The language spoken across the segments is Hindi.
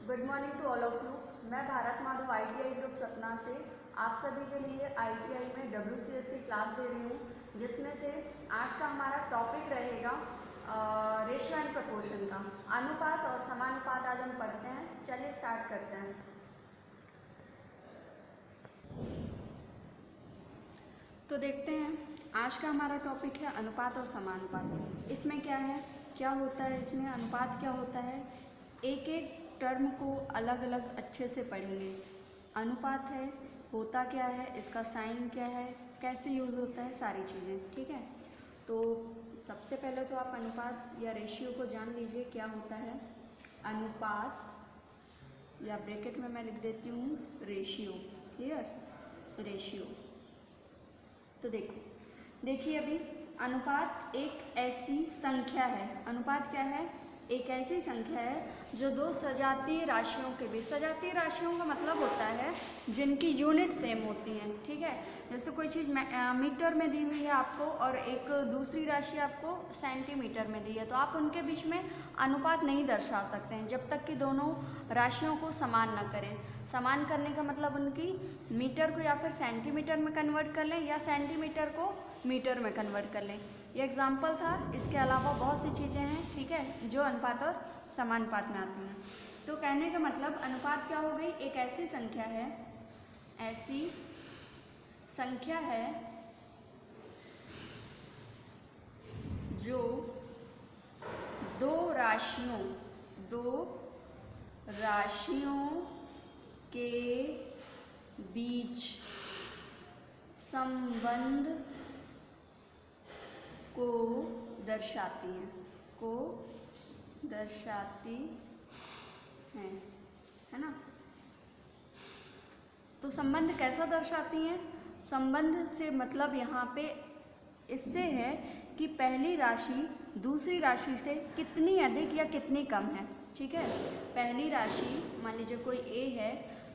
Good morning to all of you. मैं भारत माधव ITI ग्रुप सतना से आप सभी के लिए ITI में WCS की क्लास दे रही हूँ, जिसमें से आज का हमारा टॉपिक रहेगा रेशियो एंड प्रपोर्शन का। अनुपात और समानुपात आज हम पढ़ते हैं। चलिए स्टार्ट करते हैं। तो देखते हैं, आज का हमारा टॉपिक है अनुपात और समानुपात। इसमें क्या है, क्या होता है, इसमें अनुपात क्या होता है, एक एक टर्म को अलग अलग अच्छे से पढ़ेंगे। अनुपात है, होता क्या है, इसका साइन क्या है, कैसे यूज़ होता है, सारी चीज़ें। ठीक है, तो सबसे पहले तो आप अनुपात या रेशियो को जान लीजिए क्या होता है। अनुपात या ब्रैकेट में मैं लिख देती हूँ रेशियो। Clear, ratio. तो देखिए अभी अनुपात एक ऐसी संख्या है। अनुपात क्या है, एक ऐसी संख्या है जो दो सजातीय राशियों के बीच, सजातीय राशियों का मतलब होता है जिनकी यूनिट सेम होती हैं। ठीक है, जैसे कोई चीज़ मीटर में दी हुई है आपको और एक दूसरी राशि आपको सेंटीमीटर में दी है, तो आप उनके बीच में अनुपात नहीं दर्शा सकते हैं जब तक कि दोनों राशियों को समान न करें। समान करने का मतलब उनकी मीटर को या फिर सेंटीमीटर में कन्वर्ट कर लें या सेंटीमीटर को मीटर में कन्वर्ट कर लें। ये एग्जाम्पल था, इसके अलावा बहुत सी चीज़ें हैं। ठीक है, जो अनुपात और समानुपात में आती हैं। तो कहने का मतलब अनुपात क्या हो गई, एक ऐसी संख्या है, ऐसी संख्या है जो दो राशियों के बीच संबंध को दर्शाती हैं, है ना। तो संबंध कैसा दर्शाती हैं, संबंध से मतलब यहाँ पे इससे है कि पहली राशि दूसरी राशि से कितनी अधिक या कितनी कम है। ठीक है, पहली राशि मान लीजिए कोई A है,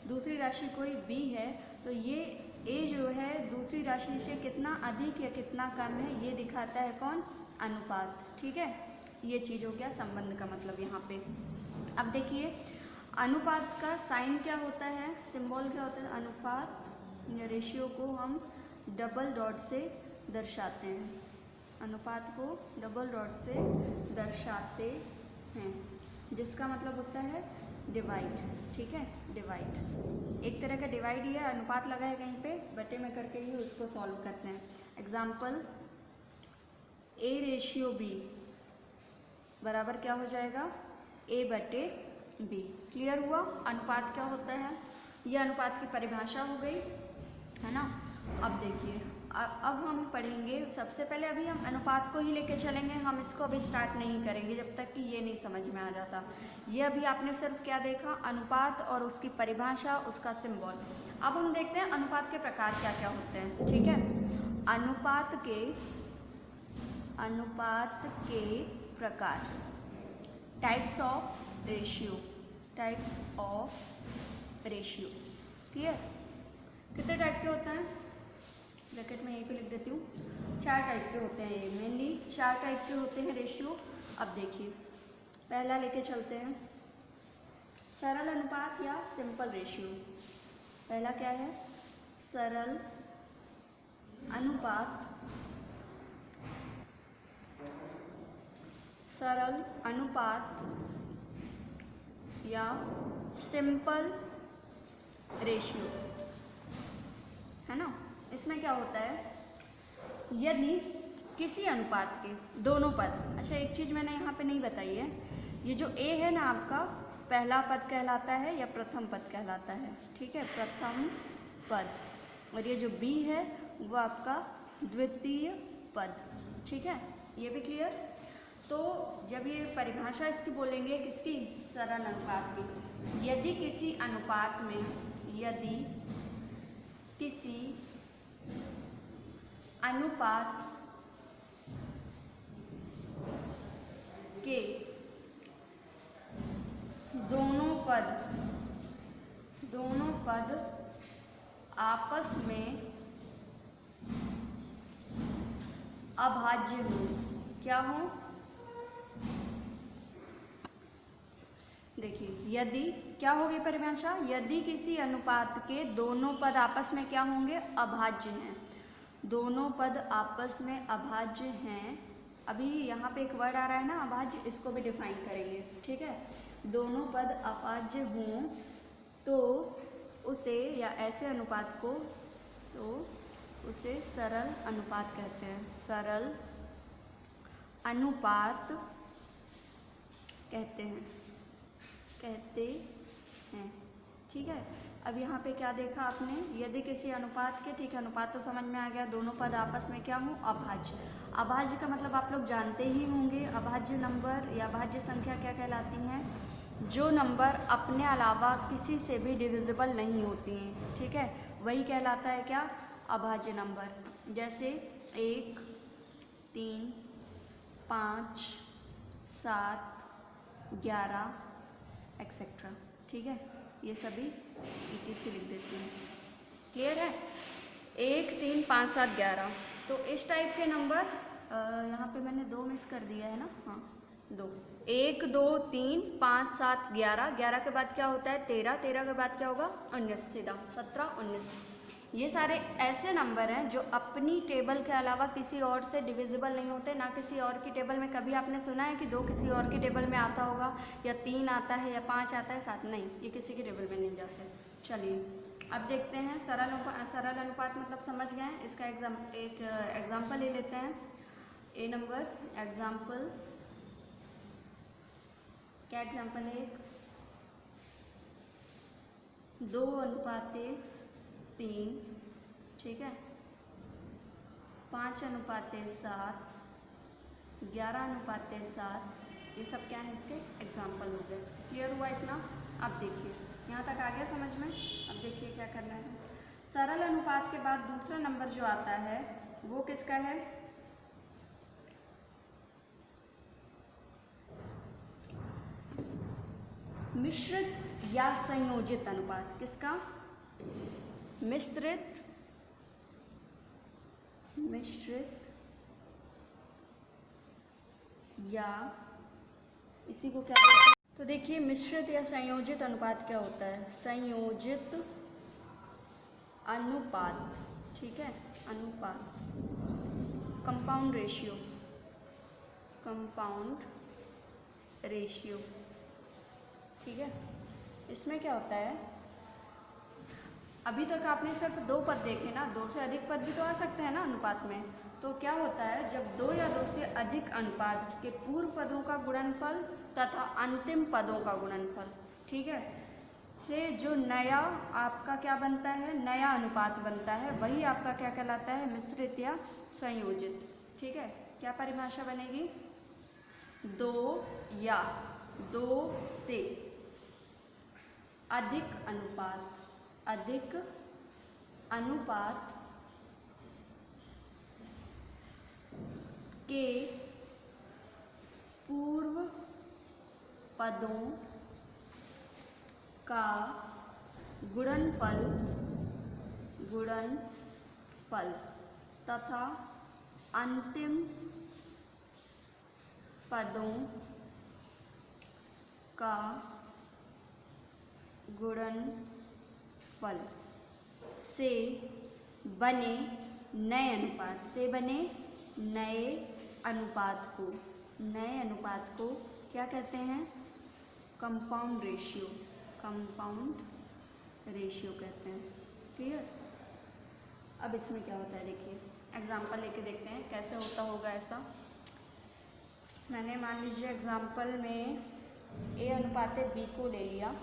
दूसरी राशि कोई B है, तो ये A जो है दूसरी राशि से कितना अधिक या कितना कम है, ये दिखाता है कौन, अनुपात। ठीक है, ये चीज़ हो गया संबंध का मतलब यहाँ पे। अब देखिए अनुपात का साइन क्या होता है, सिंबल क्या होता है। अनुपात या रेशियो को हम डबल डॉट से दर्शाते हैं, अनुपात को डबल डॉट से दर्शाते हैं, जिसका मतलब होता है डिवाइड। ठीक है, डिवाइड एक तरह का डिवाइड ही है। अनुपात लगा है कहीं पे, बटे में करके ही उसको सॉल्व करते हैं। एग्जाम्पल A/B बराबर क्या हो जाएगा, A/B। क्लियर हुआ अनुपात क्या होता है, यह अनुपात की परिभाषा हो गई, है ना। अब देखिए अब हम पढ़ेंगे, सबसे पहले अभी हम अनुपात को ही लेके चलेंगे, हम इसको अभी स्टार्ट नहीं करेंगे जब तक कि ये नहीं समझ में आ जाता। ये अभी आपने सिर्फ क्या देखा, अनुपात और उसकी परिभाषा, उसका सिंबल। अब हम देखते हैं अनुपात के प्रकार क्या क्या होते हैं। ठीक है, अनुपात के प्रकार, टाइप्स ऑफ रेशियो, क्लियर। कितने टाइप के होते हैं, ब्रैकेट में यहीं पे लिख देती हूँ, 4 टाइप के होते हैं। ये मेनली 4 टाइप के होते हैं रेशियो। अब देखिए पहला लेके चलते हैं, सरल अनुपात या सिंपल रेशियो। पहला क्या है, सरल अनुपात या सिंपल रेशियो, है ना। इसमें क्या होता है, यदि किसी अनुपात के दोनों पद, अच्छा एक चीज़ मैंने यहाँ पे नहीं बताई है, ये जो A है ना आपका, पहला पद कहलाता है या प्रथम पद कहलाता है। ठीक है, प्रथम पद, और ये जो B है वो आपका द्वितीय पद। ठीक है, ये भी क्लियर। तो जब ये परिभाषा इसकी बोलेंगे, किसकी, सरल अनुपात की, यदि किसी अनुपात में, यदि किसी अनुपात के दोनों पद आपस में अभाज्य हो, क्या हो, देखिए यदि क्या होगी परिभाषा, यदि किसी अनुपात के दोनों पद आपस में क्या होंगे, अभाज्य हैं। दोनों पद आपस में अभाज्य हैं। अभी यहाँ पे एक वर्ड आ रहा है ना अभाज्य, इसको भी डिफाइन करेंगे, ठीक है। दोनों पद अभाज्य हों तो उसे, या ऐसे अनुपात को, तो उसे सरल अनुपात कहते हैं। सरल अनुपात कहते हैं, ठीक है। अब यहाँ पे क्या देखा आपने, यदि किसी अनुपात के, ठीक है, अनुपात तो समझ में आ गया, दोनों पद आपस में क्या हों, अभाज्य। अभाज्य का मतलब आप लोग जानते ही होंगे, अभाज्य नंबर या अभाज्य संख्या क्या कहलाती हैं, जो नंबर अपने अलावा किसी से भी डिविजिबल नहीं होती हैं, ठीक है, वही कहलाता है क्या, अभाज्य नंबर। जैसे 1, 3, 5, 7, 11 एक्सेट्रा, ठीक है, ये सभी ETC लिख देती हूँ। क्लियर है। 1, 3, 5, 7, 11, तो इस टाइप के नंबर, यहाँ पे मैंने 2 मिस कर दिया है ना, हाँ 2, 1, 2, 3, 5, 7, 11, 11 के बाद क्या होता है 13, 13 के बाद क्या होगा 19, सीधा 17, 19। ये सारे ऐसे नंबर हैं जो अपनी टेबल के अलावा किसी और से डिविजिबल नहीं होते, ना किसी और की टेबल में। कभी आपने सुना है कि 2 किसी और की टेबल में आता होगा, या 3 आता है, या 5 आता है, 7 नहीं, ये किसी की टेबल में नहीं जाते। चलिए अब देखते हैं सरल अनुपात मतलब समझ गए हैं। इसका एक एग्जाम्पल ले लेते हैं। ए नंबर एग्जाम्पल, क्या एग्जाम्पल है, 2:3, ठीक है, 5:7, 11:7, ये सब क्या है इसके एग्जाम्पल हो गए। क्लियर हुआ इतना। अब देखिए यहाँ तक आ गया समझ में। अब देखिए क्या करना है। सरल अनुपात के बाद दूसरा नंबर जो आता है वो किसका है, मिश्रित या संयोजित अनुपात। किसका, मिश्रित या, इसी को क्या बोलते हैं। तो देखिए मिश्रित या संयोजित अनुपात क्या होता है, संयोजित अनुपात, ठीक है, अनुपात, कंपाउंड रेशियो, ठीक है। इसमें क्या होता है, अभी तक आपने सिर्फ 2 पद देखे ना, 2 से अधिक पद भी तो आ सकते हैं ना अनुपात में। तो क्या होता है, जब 2 या 2 से अधिक अनुपात के पूर्व पदों का गुणनफल तथा अंतिम पदों का गुणनफल, ठीक है, से जो नया आपका क्या बनता है, नया अनुपात बनता है, वही आपका क्या कहलाता है, मिश्रित या संयोजित, ठीक है। क्या परिभाषा बनेगी, 2 या 2 से अधिक अनुपात के पूर्व पदों का गुणनफल तथा अंतिम पदों का गुणनफल से बने नए अनुपात को क्या कहते हैं, कंपाउंड रेशियो कहते हैं। क्लियर। अब इसमें क्या होता है देखिए, एग्जाम्पल लेके देखते हैं कैसे होता होगा ऐसा। मैंने मान लीजिए एग्जाम्पल में A अनुपात B को ले लिया,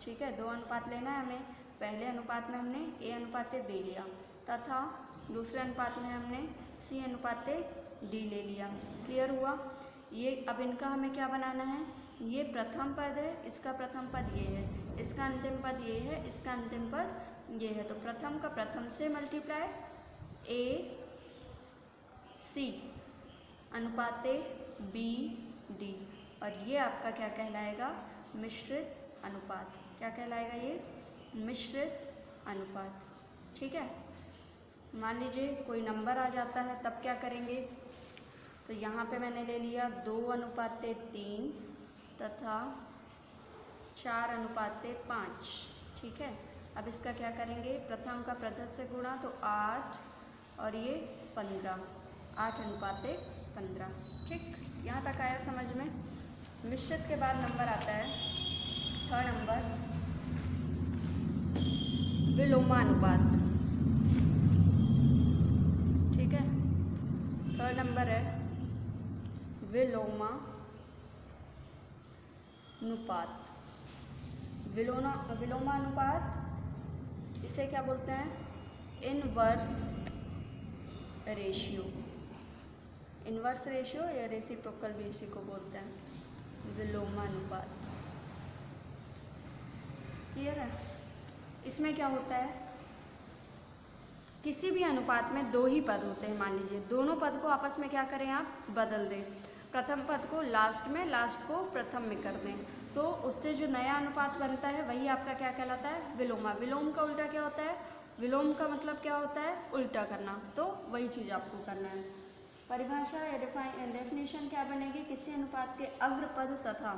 ठीक है, 2 अनुपात लेना है हमें। पहले अनुपात में हमने A अनुपात B लिया तथा दूसरे अनुपात में हमने C अनुपात D ले लिया। क्लियर हुआ। ये अब इनका हमें क्या बनाना है, ये प्रथम पद है, इसका प्रथम पद ये है, इसका अंतिम पद ये है, इसका अंतिम पद ये है। तो प्रथम का प्रथम से मल्टीप्लाई A C अनुपात B D, और ये आपका क्या कहलाएगा, मिश्रित अनुपात। क्या कहलाएगा ये, मिश्रित अनुपात। ठीक है। मान लीजिए कोई नंबर आ जाता है तब क्या करेंगे, तो यहाँ पे मैंने ले लिया 2:3 तथा 4:5, ठीक है। अब इसका क्या करेंगे, प्रथम का प्रथम से गुणा तो 8 और ये 15, 8:15, ठीक। यहाँ तक आया समझ में। मिश्रित के बाद नंबर आता है थर्ड नंबर, विलोमानुपात, ठीक है। थर्ड नंबर है विलोमानुपात। विलोमानुपात इसे क्या बोलते हैं, इनवर्स रेशियो। इनवर्स रेशियो या रेसिप्रोकल भी इसी को बोलते हैं, विलोमानुपात। क्लियर है। इसमें क्या होता है, किसी भी अनुपात में दो ही पद होते हैं। मान लीजिए दोनों पद को आपस में क्या करें, आप बदल दें। प्रथम पद को लास्ट में, लास्ट को प्रथम में कर दें, तो उससे जो नया अनुपात बनता है वही आपका क्या कहलाता है, विलोमा। विलोम का उल्टा क्या होता है, विलोम का मतलब क्या होता है, उल्टा करना। तो वही चीज़ आपको करना है। परिभाषा या डेफिनेशन क्या बनेगी, किसी अनुपात के अग्रपद तथा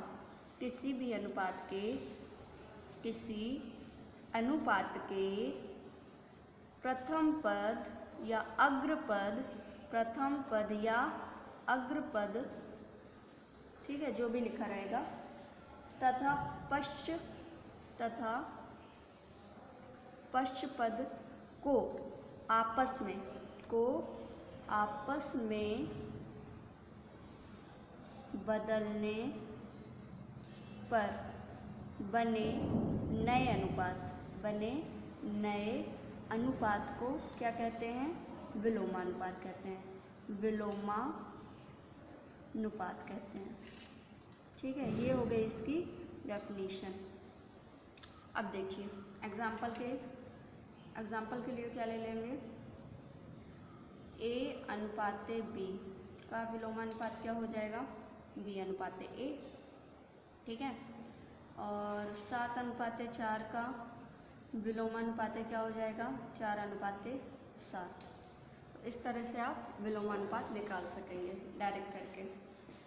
किसी भी अनुपात के प्रथम पद या अग्रपद, प्रथम पद या अग्रपद, ठीक है, जो भी लिखा रहेगा, तथा पश्चपद को आपस में बदलने पर बने नए अनुपात को क्या कहते हैं, विलोमानुपात कहते हैं, विलोमानुपात कहते हैं, ठीक है। ये हो गई इसकी डेफिनेशन। अब देखिए एग्जाम्पल के लिए क्या ले लेंगे, A/B का विलोमानुपात क्या हो जाएगा, B/A, ठीक है। और 7/4 का विलोमानुपात क्या हो जाएगा, 4/7। तो इस तरह से आप विलोमानुपात निकाल सकेंगे डायरेक्ट करके।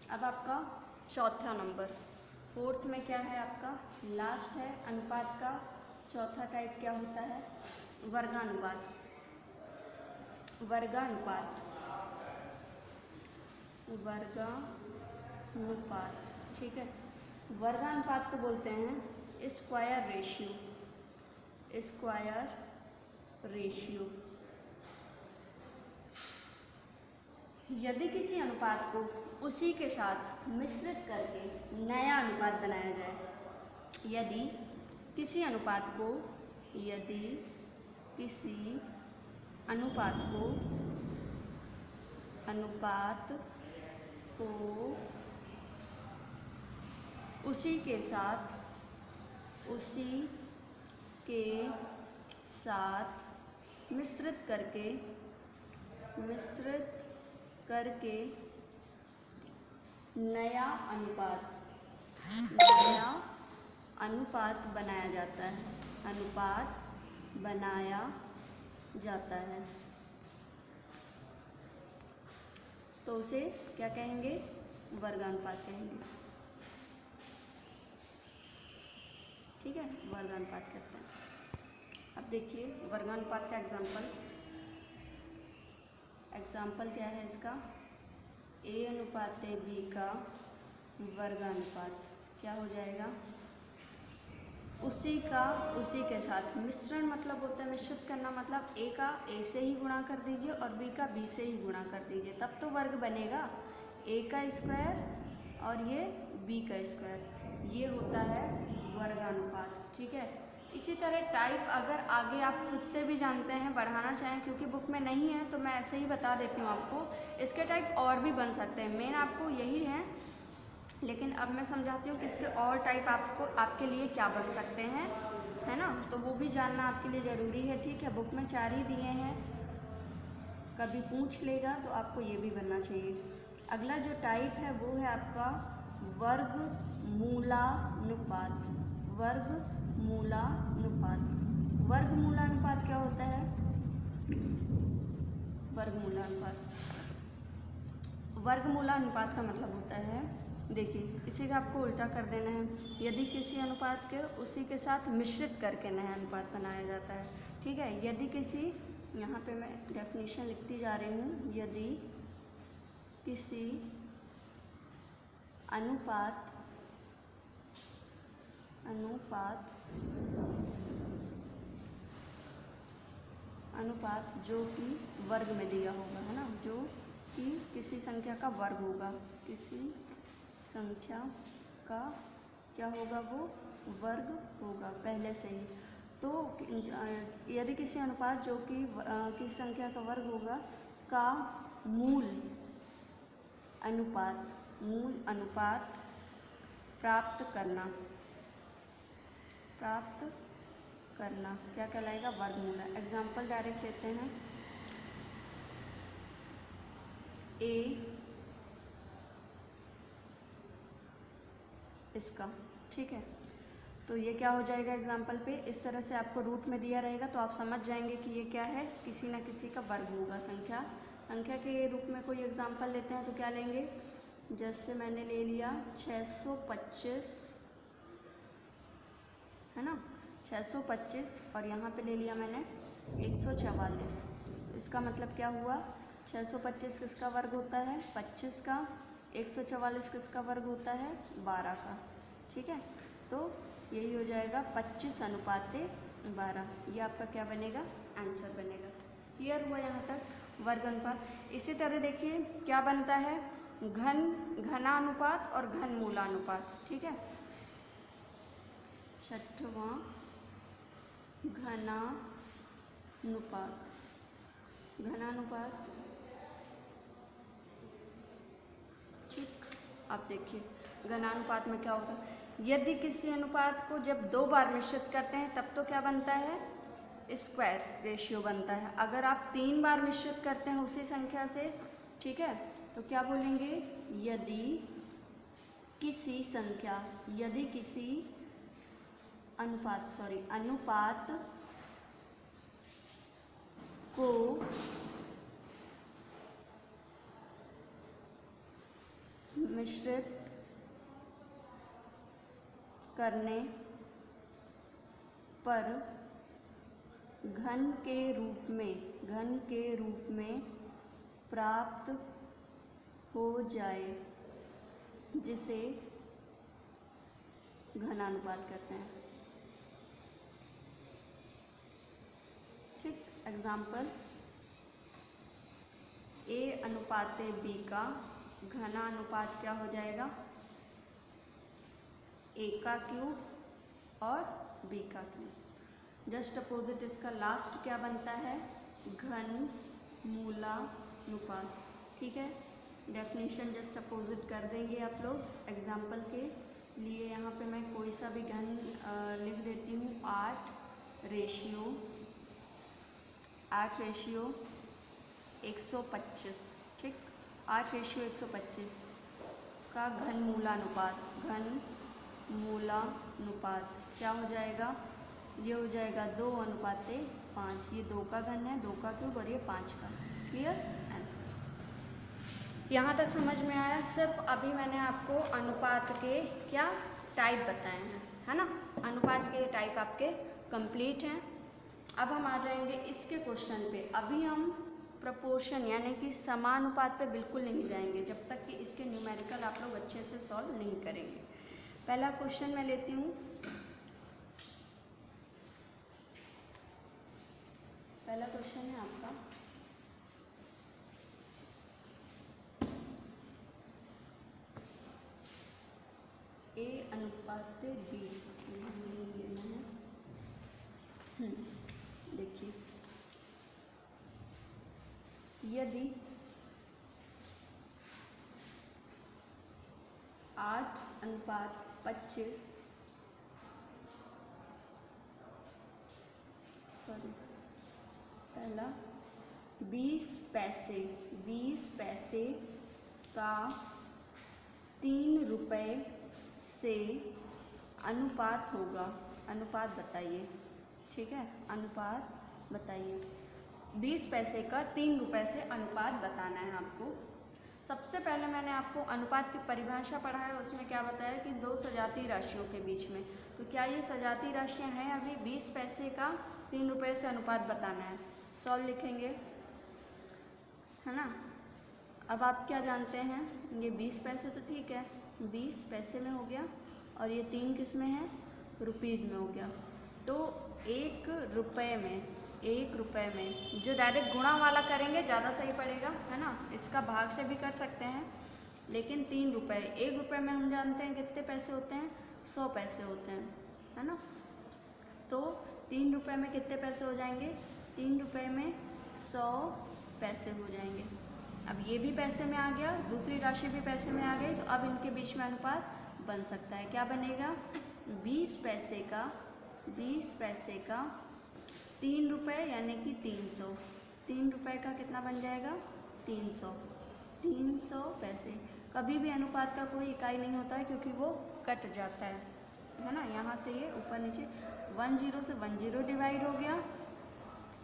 अब आपका चौथा नंबर, फोर्थ में क्या है आपका, लास्ट है अनुपात का चौथा टाइप क्या होता है, वर्गानुपात। ठीक है। वर्गानुपात को बोलते हैं स्क्वायर रेशियो। यदि किसी अनुपात को उसी के साथ मिश्रित करके नया अनुपात बनाया जाए, यदि किसी अनुपात को उसी के साथ मिश्रित करके नया अनुपात बनाया जाता है, तो उसे क्या कहेंगे, वर्गानुपात कहेंगे, ठीक है, वर्गानुपात कहते हैं। अब देखिए वर्गानुपात का एग्जाम्पल क्या है इसका, A/B का वर्गानुपात क्या हो जाएगा, उसी के साथ मिश्रण मतलब होता है, मिश्रित करना मतलब A का A से ही गुणा कर दीजिए और B का B से ही गुणा कर दीजिए, तब तो वर्ग बनेगा। A का स्क्वायर और ये B का स्क्वायर, ये होता है वर्गानुपात, ठीक है। इसी तरह टाइप अगर आगे आप खुद से भी जानते हैं, बढ़ाना चाहें, क्योंकि बुक में नहीं है तो मैं ऐसे ही बता देती हूँ आपको। इसके टाइप और भी बन सकते हैं, मेन आपको यही है, लेकिन अब मैं समझाती हूँ कि इसके और टाइप आपके लिए क्या बन सकते हैं, है ना। तो वो भी जानना आपके लिए ज़रूरी है, ठीक है। बुक में 4 ही दिए हैं, कभी पूछ लेगा तो आपको ये भी बनना चाहिए। अगला जो टाइप है वो है आपका वर्गमूलानुपात क्या होता है, वर्गमूलानुपात का मतलब होता है देखिए इसी का आपको उल्टा कर देना है। यदि किसी अनुपात के उसी के साथ मिश्रित करके नया अनुपात बनाया जाता है। ठीक है, यदि किसी, यहाँ पे मैं डेफिनेशन लिखती जा रही हूँ, यदि किसी अनुपात जो कि वर्ग में दिया होगा, है ना, जो कि किसी संख्या का वर्ग होगा, किसी संख्या का क्या होगा, वो वर्ग होगा पहले से ही। तो यदि किसी अनुपात जो कि किसी संख्या का वर्ग होगा का मूल अनुपात प्राप्त करना क्या कहलाएगा, वर्गमूल। एग्जाम्पल डायरेक्ट लेते हैं, ए इसका, ठीक है। तो ये क्या हो जाएगा एग्जाम्पल पे, इस तरह से आपको रूट में दिया रहेगा तो आप समझ जाएंगे कि ये क्या है, किसी न किसी का वर्ग होगा। संख्या के रूप में कोई एग्जाम्पल लेते हैं तो क्या लेंगे, जैसे मैंने ले लिया 625, है ना, 625, और यहाँ पे ले लिया मैंने 144। इसका मतलब क्या हुआ, 625 किसका वर्ग होता है, 25 का, 144 किसका वर्ग होता है, 12 का। ठीक है, तो यही हो जाएगा 25:12। ये आपका क्या बनेगा, आंसर बनेगा। क्लियर हुआ यहाँ तक वर्ग अनुपात। इसी तरह देखिए क्या बनता है, घनानुपात और घनमूलानुपात। ठीक है, छठवां घनानुपात। ठीक, अब देखिए घनानुपात में क्या होता है, यदि किसी अनुपात को जब 2 बार मिश्रित करते हैं तब तो क्या बनता है, स्क्वायर रेशियो बनता है। अगर आप 3 बार मिश्रित करते हैं उसी संख्या से, ठीक है, तो क्या बोलेंगे, यदि किसी अनुपात को मिश्रित करने पर घन के रूप में प्राप्त हो जाए, जिसे घनानुपात कहते हैं। ठीक, एग्जाम्पल, A अनुपाते B का घनानुपात क्या हो जाएगा, A का क्यूब और B का क्यूब। जस्ट अपोजिट इसका लास्ट क्या बनता है, घनमूलानुपात। ठीक है, डेफिनेशन जस्ट अपोजिट कर देंगे आप लोग। एग्जाम्पल के लिए यहाँ पे मैं कोई सा भी घन लिख देती हूँ, 8 रेशियो 125। ठीक, 8 रेशियो 125 का घनमूलानुपात क्या हो जाएगा, ये हो जाएगा 2:5। ये 2 का घन है, 2 का क्यूब, और ये 5 का। Clear, answer. यहाँ तक समझ में आया। सिर्फ अभी मैंने आपको अनुपात के क्या टाइप बताए हैं, है ना, अनुपात के टाइप आपके कंप्लीट हैं। अब हम आ जाएंगे इसके क्वेश्चन पे। अभी हम प्रपोर्शन यानी कि समानुपात पे बिल्कुल नहीं जाएंगे जब तक कि इसके न्यूमेरिकल आप लोग अच्छे से सॉल्व नहीं करेंगे। पहला क्वेश्चन मैं लेती हूँ, पहला क्वेश्चन है आपका, A अनुपात B लेना है। देखिए, यदि 8:25 पहला 20 पैसे का 3 रुपए से अनुपात होगा। अनुपात बताइए। ठीक है, अनुपात बताइए। 20 पैसे का 3 रुपए से अनुपात बताना है आपको। सबसे पहले मैंने आपको अनुपात की परिभाषा पढ़ा है, उसमें क्या बताया कि दो सजातीय राशियों के बीच में। तो क्या ये सजातीय राशियाँ हैं? अभी 20 पैसे का 3 रुपये से अनुपात बताना है। सॉल्व लिखेंगे, है ना। अब आप क्या जानते हैं, ये 20 पैसे तो ठीक है, 20 पैसे में हो गया, और ये 3 किस में है? रुपीज़ में हो गया। तो 1 रुपये में जो डायरेक्ट गुणा वाला करेंगे ज़्यादा सही पड़ेगा, है ना। इसका भाग से भी कर सकते हैं, लेकिन 3 रुपये, 1 रुपये में हम जानते हैं कितने पैसे होते हैं? 100 पैसे होते हैं, है ना। तो 3 रुपये में कितने पैसे हो जाएंगे? 3 रुपये में 100 पैसे हो जाएंगे। अब ये भी पैसे में आ गया, दूसरी राशि भी पैसे में आ गई, तो अब इनके बीच में अनुपात बन सकता है। क्या बनेगा? 20 पैसे का 3 रुपये यानी कि 300। 3 रुपये का कितना बन जाएगा? 300 पैसे। कभी भी अनुपात का कोई इकाई नहीं होता है, क्योंकि वो कट जाता है ना। यहाँ से ये ऊपर नीचे 10 से 10 डिवाइड हो गया।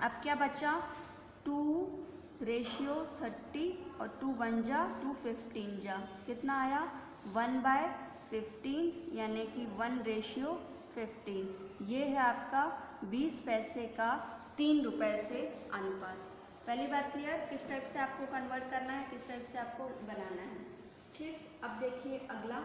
अब क्या बचा? 2:30 और 2 1 जा 2 15 जा, कितना आया? 1/15 यानी कि 1:15। ये है आपका 20 पैसे का 3 रुपये से अनुपात। पहली बात क्लियर? किस टाइप से आपको कन्वर्ट करना है, किस टाइप से आपको बनाना है, ठीक। अब देखिए अगला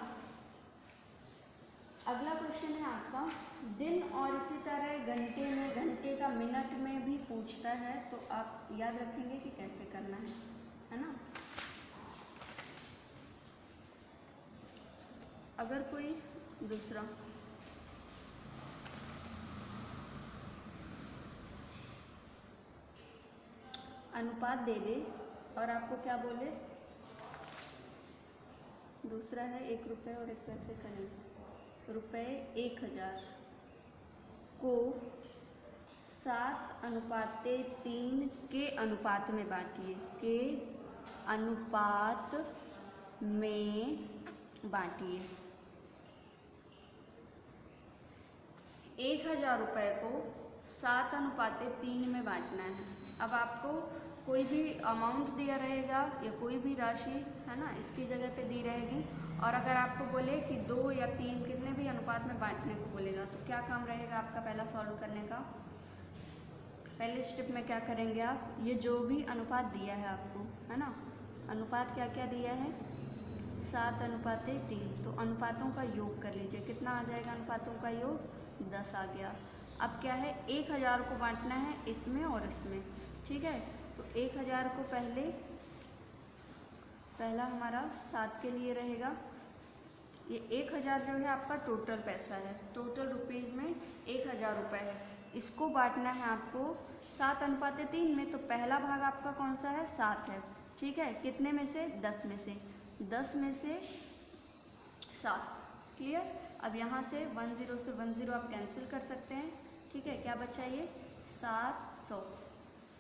क्वेश्चन है आपका दिन, और इसी तरह घंटे में, घंटे का मिनट में भी पूछता है, तो आप याद रखेंगे कि कैसे करना है ना। अगर कोई दूसरा अनुपात दे दे और आपको क्या बोले, दूसरा है 1 रुपये और 1 पैसे का नहीं, रुपये 1000 को 7:3 के अनुपात में बांटिए, के अनुपात में बांटिए। 1000 रुपये को 7:3 में बांटना है। अब आपको कोई भी अमाउंट दिया रहेगा या कोई भी राशि, है ना, इसकी जगह पे दी रहेगी, और अगर आपको बोले कि 2 या 3 कितने भी अनुपात में बांटने को बोलेगा, तो क्या काम रहेगा आपका पहला सॉल्व करने का? पहले स्टेप में क्या करेंगे आप? ये जो भी अनुपात दिया है आपको, है ना, अनुपात क्या क्या दिया है? 7:3। तो अनुपातों का योग कर लीजिए, कितना आ जाएगा अनुपातों का योग? 10 आ गया। अब क्या है? 1000 को बांटना है इसमें और इसमें, ठीक है। तो 1000 को पहला हमारा 7 के लिए रहेगा। ये 1000 जो है आपका टोटल पैसा है, टोटल रुपीज़ में 1000 रुपये है। इसको बांटना है आपको 7:3 में, तो पहला भाग आपका कौन सा है? 7 है, ठीक है। कितने में से? 10 में से, 10 में से 7, क्लियर। अब यहाँ से 10 से 10 आप कैंसिल कर सकते हैं, ठीक है। क्या बचा? ये 700।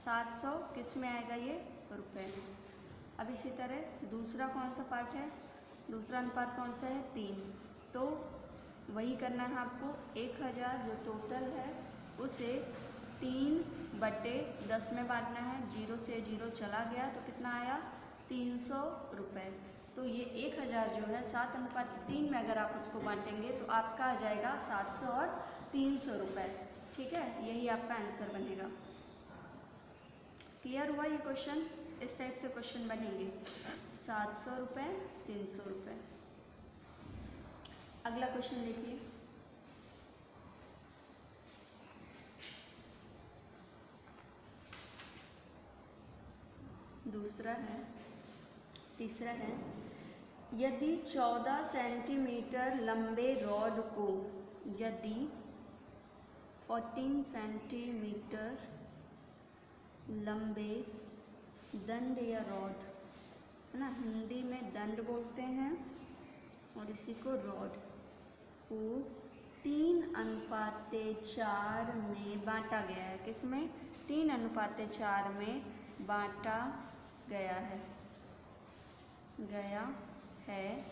700 किस में आएगा? ये रुपए में। अब इसी तरह दूसरा कौन सा पार्ट है? दूसरा अनुपात कौन सा है? 3। तो वही करना है आपको, 1000 जो टोटल है उसे 3/10 में बांटना है। 0 से 0 चला गया तो कितना आया? 300 रुपये। तो ये 1000 जो है 7:3 में अगर आप उसको बांटेंगे तो आपका आ जाएगा 700 और 300 रुपये, ठीक है। यही आपका आंसर बनेगा। क्लियर हुआ ये क्वेश्चन? इस टाइप से क्वेश्चन बनेंगे, 700 रुपये, 300 रुपये। अगला क्वेश्चन देखिए, दूसरा है, तीसरा है, यदि 14 सेंटीमीटर लंबे रॉड को, यदि 14 सेंटीमीटर लंबे दंड या रॉड, है ना, हिंदी में दंड बोलते हैं और इसी को रॉड, को 3:4 में बांटा गया है। किसमें? 3:4 में बांटा गया है,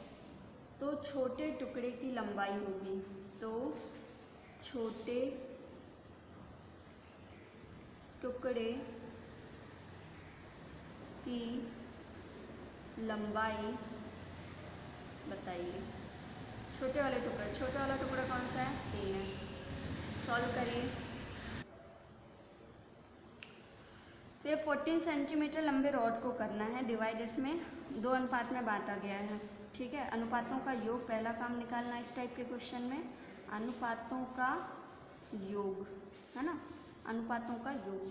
तो छोटे टुकड़े की लंबाई होगी, तो छोटे टुकड़े की लंबाई बताइए। छोटे वाला टुकड़ा कौन सा है? 3 है। सॉल्व करिए। तो ये 14 सेंटीमीटर लंबे रॉड को करना है डिवाइड, इसमें 2 अनुपात में बांटा गया है। ठीक है, अनुपातों का योग पहला काम निकालना इस टाइप के क्वेश्चन में। अनुपातों का योग है ना, अनुपातों का योग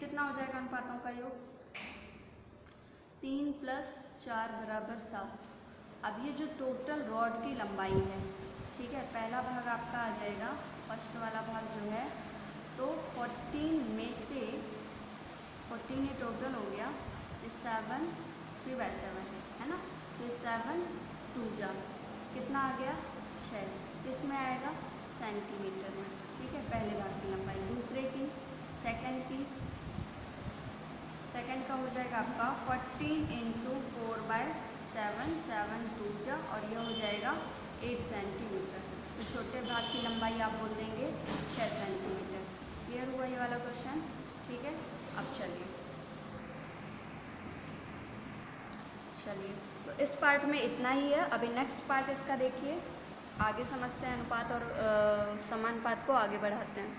कितना हो जाएगा? अनुपातों का योग 3 + 4 = 7। अब ये जो टोटल रॉड की लंबाई है, ठीक है, पहला भाग आपका आ जाएगा, फर्स्ट वाला भाग जो है, तो 14 में से 14 ये टोटल हो गया, 7 फिर बाय 7 है ना, तो 7 2 जा कितना आ गया? 6। इसमें आएगा सेंटीमीटर में। ठीक है, पहले भाग की लंबाई। दूसरे की, सेकंड का हो जाएगा आपका 14 × 4/7, 7 2 जा, और ये हो जाएगा 8 सेंटीमीटर। तो छोटे भाग की लंबाई आप बोल देंगे 6 सेंटीमीटर। क्लियर हुआ ये वाला क्वेश्चन? ठीक है, अब चलिए तो इस पार्ट में इतना ही है। अभी नेक्स्ट पार्ट इसका देखिए, आगे समझते हैं अनुपात और समानुपात को आगे बढ़ाते हैं।